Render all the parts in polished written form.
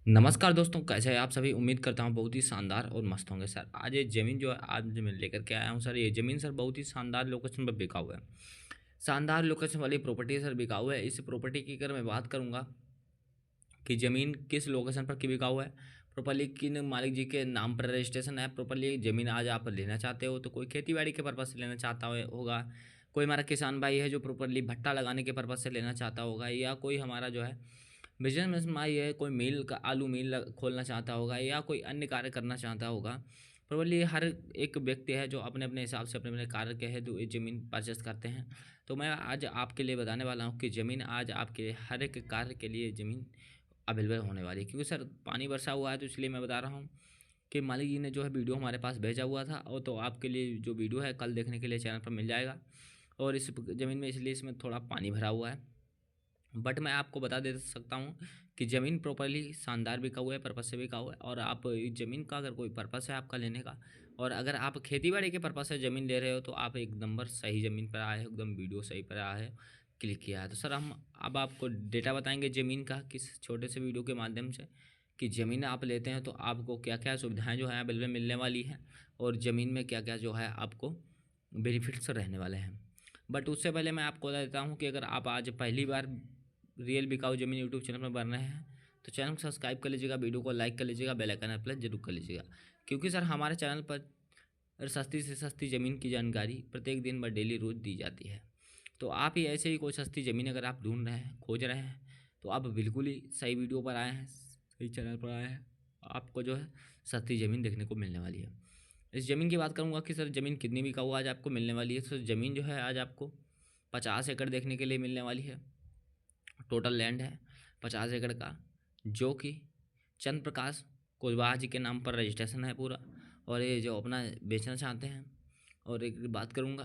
नमस्कार दोस्तों, कैसे हैं आप सभी। उम्मीद करता हूँ बहुत ही शानदार और मस्त होंगे सर। आज ये ज़मीन जो है आज मैं लेकर के आया हूँ सर। ये ज़मीन सर बहुत ही शानदार लोकेशन पर बिका हुआ है। शानदार लोकेशन वाली प्रॉपर्टी सर बिका हुआ है। इस प्रॉपर्टी की अगर मैं बात करूँगा कि ज़मीन किस लोकेशन पर बिका हुआ है, प्रॉपर्ली किन मालिक जी के नाम पर रजिस्ट्रेशन है, प्रॉपर्ली ज़मीन आज आप लेना चाहते हो तो कोई खेती बाड़ी के पर्पज़ से लेना चाहता होगा, कोई हमारा किसान भाई है जो प्रॉपर्ली भट्टा लगाने के पर्पज़ से लेना चाहता होगा, या कोई हमारा जो है बिजनेस में आई है, कोई मिल का आलू मिल खोलना चाहता होगा या कोई अन्य कार्य करना चाहता होगा। प्रोबेबली हर एक व्यक्ति है जो अपने अपने हिसाब से अपने अपने कार्य के है तो ये ज़मीन परचेस करते हैं। तो मैं आज आपके लिए बताने वाला हूँ कि ज़मीन आज आपके हर एक कार्य के लिए ज़मीन अवेलेबल होने वाली है। क्योंकि सर पानी बरसा हुआ है तो इसलिए मैं बता रहा हूँ कि मालिक जी ने जो है वीडियो हमारे पास भेजा हुआ था, और तो आपके लिए जो वीडियो है कल देखने के लिए चैनल पर मिल जाएगा। और इस ज़मीन में इसलिए इसमें थोड़ा पानी भरा हुआ है, बट मैं आपको बता दे सकता हूँ कि ज़मीन प्रॉपर्ली शानदार बिका हुआ है, पर्पज़ से बिका हुआ है। और आप इस ज़मीन का अगर कोई पर्पज़ है आपका लेने का, और अगर आप खेती बाड़ी के पर्पज़ से ज़मीन ले रहे हो तो आप एक नंबर सही ज़मीन पर आए हो, एकदम वीडियो सही पर आया है, क्लिक किया है। तो सर हम अब आपको डेटा बताएंगे ज़मीन का किस छोटे से वीडियो के माध्यम से, कि ज़मीन आप लेते हैं तो आपको क्या क्या सुविधाएँ जो हैं अवेलेबल मिलने वाली हैं, और ज़मीन में क्या क्या जो है आपको बेनिफिट्स रहने वाले हैं। बट उससे पहले मैं आपको बता देता हूँ कि अगर आप आज पहली बार रियल बिकाऊ ज़मीन यूट्यूब चैनल पर बन रहे हैं तो चैनल को सब्सक्राइब कर लीजिएगा, वीडियो को लाइक कर लीजिएगा, बेल आइकन प्रेस जरूर कर लीजिएगा। क्योंकि सर हमारे चैनल पर सस्ती से सस्ती ज़मीन की जानकारी प्रत्येक दिन व डेली रोज़ दी जाती है। तो आप ही ऐसे ही कोई सस्ती ज़मीन अगर आप ढूंढ रहे हैं, खोज रहे हैं, तो आप बिल्कुल ही सही वीडियो पर आए हैं, सही चैनल पर आए हैं। आपको जो है सस्ती ज़मीन देखने को मिलने वाली है। इस ज़मीन की बात करूँगा कि सर ज़मीन कितनी बिकाऊ आज आपको मिलने वाली है। तो ज़मीन जो है आज आपको 50 एकड़ देखने के लिए मिलने वाली है। टोटल लैंड है 50 एकड़ का, जो कि चंद्र प्रकाश कुशवाहा जी के नाम पर रजिस्ट्रेशन है पूरा। और ये जो अपना बेचना चाहते हैं, और एक बात करूँगा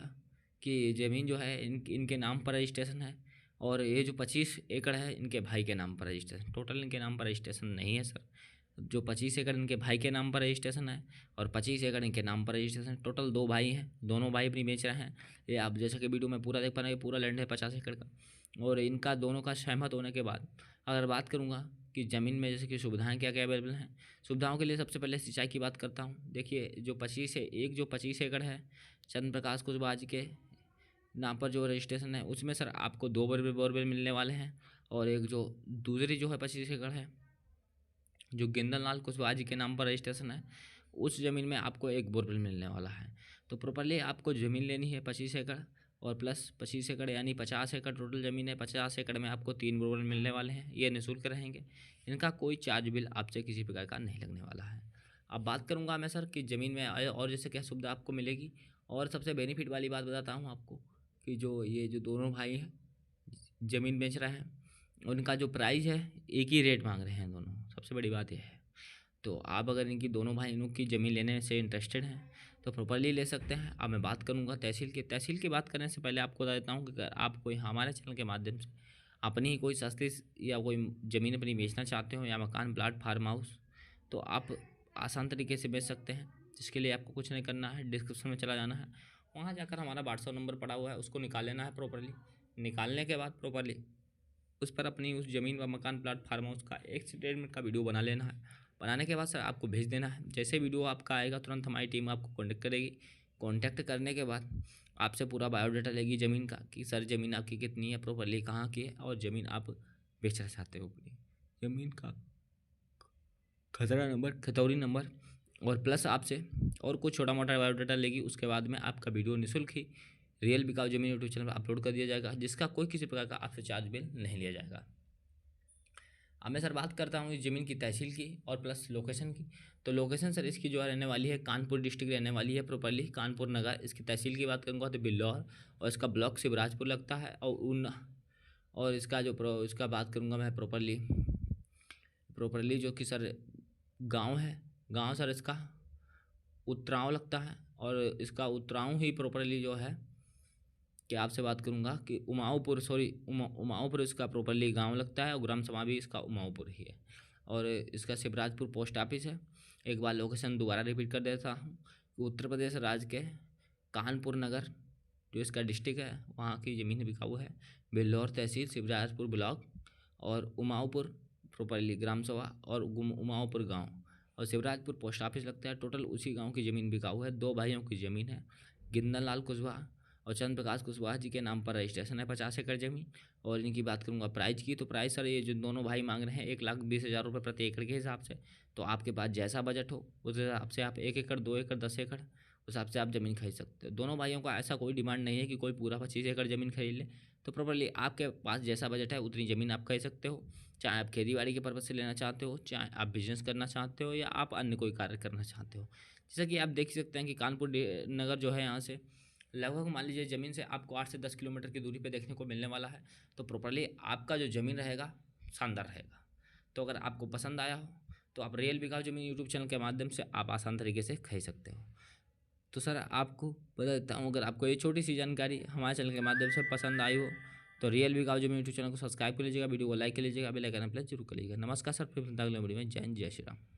कि ज़मीन जो है इनके नाम पर रजिस्ट्रेशन है। और ये जो 25 एकड़ है इनके भाई के नाम पर रजिस्ट्रेशन, टोटल इनके नाम पर रजिस्ट्रेशन नहीं है सर। जो 25 एकड़ इनके भाई के नाम पर रजिस्ट्रेशन है, और 25 एकड़ इनके नाम पर रजिस्ट्रेशन, टोटल 2 भाई हैं, दोनों भाई अपनी बेच रहे हैं। ये आप जैसा कि वीडियो में पूरा देख पा रहे हैं, पूरा लैंड है 50 एकड़ का। और इनका दोनों का सहमत होने के बाद अगर बात करूँगा कि ज़मीन में जैसे कि सुविधाएं क्या क्या अवेलेबल हैं, सुविधाओं के लिए सबसे पहले सिंचाई की बात करता हूँ। देखिए जो 25 एकड़ है चंद्र प्रकाश कुशवाहा जी के नाम पर जो रजिस्ट्रेशन है, उसमें सर आपको 2 बोरवेल मिलने वाले हैं। और एक जो दूसरी जो है 25 एकड़ है जो गेंदल लाल कुशवाहा जी के नाम पर रजिस्ट्रेशन है, उस ज़मीन में आपको एक बोरवेल मिलने वाला है। तो प्रॉपरली आपको ज़मीन लेनी है 25 एकड़, और प्लस 25 एकड़ यानी 50 एकड़ टोटल ज़मीन है। 50 एकड़ में आपको 3 बोरवेल मिलने वाले हैं, ये निःशुल्क रहेंगे। इनका कोई चार्ज बिल आपसे किसी प्रकार का नहीं लगने वाला है। अब बात करूँगा मैं सर कि ज़मीन में और जैसे क्या सुविधा आपको मिलेगी। और सबसे बेनिफिट वाली बात बताता हूँ आपको कि जो ये जो दोनों भाई हैं ज़मीन बेच रहे हैं, उनका जो प्राइस है एक ही रेट मांग रहे हैं दोनों, सबसे बड़ी बात यह है। तो आप अगर इनकी दोनों भाई इनों की ज़मीन लेने से इंटरेस्टेड हैं तो प्रॉपर्ली ले सकते हैं। अब मैं बात करूंगा तहसील की बात करने से पहले आपको बता देता हूँ कि अगर आप कोई हमारे चैनल के माध्यम से अपनी ही कोई सस्ती या कोई ज़मीन अपनी बेचना चाहते हो, या मकान प्लाट फार्म हाउस, तो आप आसान तरीके से बेच सकते हैं। जिसके लिए आपको कुछ नहीं करना है, डिस्क्रिप्शन में चला जाना है, वहाँ जाकर हमारा व्हाट्सअप नंबर पड़ा हुआ है, उसको निकाल लेना है प्रॉपर्ली। निकालने के बाद प्रॉपर्ली उस पर अपनी उस ज़मीन व मकान प्लाट फार्म हाउस का एक स्टेटमेंट का वीडियो बना लेना है। बनाने के बाद सर आपको भेज देना है। जैसे वीडियो आपका आएगा तुरंत हमारी टीम आपको कॉन्टेक्ट करेगी। कॉन्टैक्ट करने के बाद आपसे पूरा बायोडाटा लेगी ज़मीन का, कि सर ज़मीन आपकी कितनी है, प्रॉपर्ली कहाँ की है, और ज़मीन आप बेचना चाहते हो अपनी ज़मीन का खतरा नंबर, खतौरी नंबर, और प्लस आपसे और कुछ छोटा मोटा बायोडाटा लेगी। उसके बाद में आपका वीडियो निःशुल्क ही रियल बिकाऊ ज़मीन यूट्यूब चैनल पर अपलोड कर दिया जाएगा, जिसका कोई किसी प्रकार का आपसे चार्ज बिल नहीं लिया जाएगा। अब मैं सर बात करता हूँ इस ज़मीन की तहसील की और प्लस लोकेशन की। तो लोकेशन सर इसकी जो है रहने वाली है कानपुर डिस्ट्रिक्ट रहने वाली है, प्रॉपरली कानपुर नगर। इसकी तहसील की बात करूँगा तो बिल्लौर, और इसका ब्लॉक शिवराजपुर लगता है। और इसका इसका बात करूँगा मैं प्रॉपरली जो कि सर गांव है, गांव सर इसका उतराव लगता है। और इसका उतराव ही प्रॉपरली जो है कि आपसे बात करूंगा कि उमाऊपुर, सॉरी उमाऊपुर इसका प्रॉपरली गांव लगता है, और ग्राम सभा भी इसका उमाऊपुर ही है। और इसका शिवराजपुर पोस्ट ऑफिस है। एक बार लोकेशन दोबारा रिपीट कर देता हूँ, उत्तर प्रदेश राज्य के कानपुर नगर जो इसका डिस्ट्रिक्ट है, वहाँ की ज़मीन बिकाऊ है। बिल्लौर तहसील, शिवराजपुर ब्लॉक, और उमाऊपुर प्रॉपरली ग्राम सभा और उमाओपुर गांव और शिवराजपुर पोस्ट ऑफिस लगता है। टोटल उसी गांव की ज़मीन बिकाऊ है। 2 भाइयों की ज़मीन है। गिंदन लाल कुशवाहा और चंद्र प्रकाश कुशवाहा जी के नाम पर रजिस्ट्रेशन है 50 एकड़ ज़मीन। और इनकी बात करूंगा प्राइस की, तो प्राइस सर ये जो दोनों भाई मांग रहे हैं 1,20,000 रुपये प्रति एकड़ के हिसाब से। तो आपके पास जैसा बजट हो उस हिसाब से आप 1 एकड़, 2 एकड़, 10 एकड़ उस हिसाब से आप ज़मीन खरीद सकते हो। दोनों भाइयों का ऐसा कोई डिमांड नहीं है कि कोई पूरा 25 एकड़ ज़मीन खरीद ले। तो प्रॉपर्ली आपके पास जैसा बजट है उतनी ज़मीन आप खरीद सकते हो। चाहे आप खेती बाड़ी के पर्पज़ से लेना चाहते हो, चाहे आप बिजनेस करना चाहते हो, या आप अन्य कोई कार्य करना चाहते हो। जैसा कि आप देख सकते हैं कि कानपुर नगर जो है यहाँ से लगभग मान लीजिए ज़मीन से आपको 8 से 10 किलोमीटर की दूरी पे देखने को मिलने वाला है। तो प्रॉपर्ली आपका जो ज़मीन रहेगा शानदार रहेगा। तो अगर आपको पसंद आया हो तो आप रियल बिकाऊ ज़मीन यूट्यूब चैनल के माध्यम से आप आसान तरीके से खरीद सकते हो। तो सर आपको बता देता हूँ, अगर आपको ये छोटी सी जानकारी हमारे चैनल के माध्यम से पसंद आई हो तो रियल बिकाऊ ज़मीन यूट्यूब चैनल को सब्सक्राइब कर लीजिएगा, वीडियो को लाइक कर लीजिएगा, बेल आइकन प्रेस जरूर कर लीजिएगा। नमस्कार सर, फिर अगले वीडियो में। जय हिंद, जय श्री राम।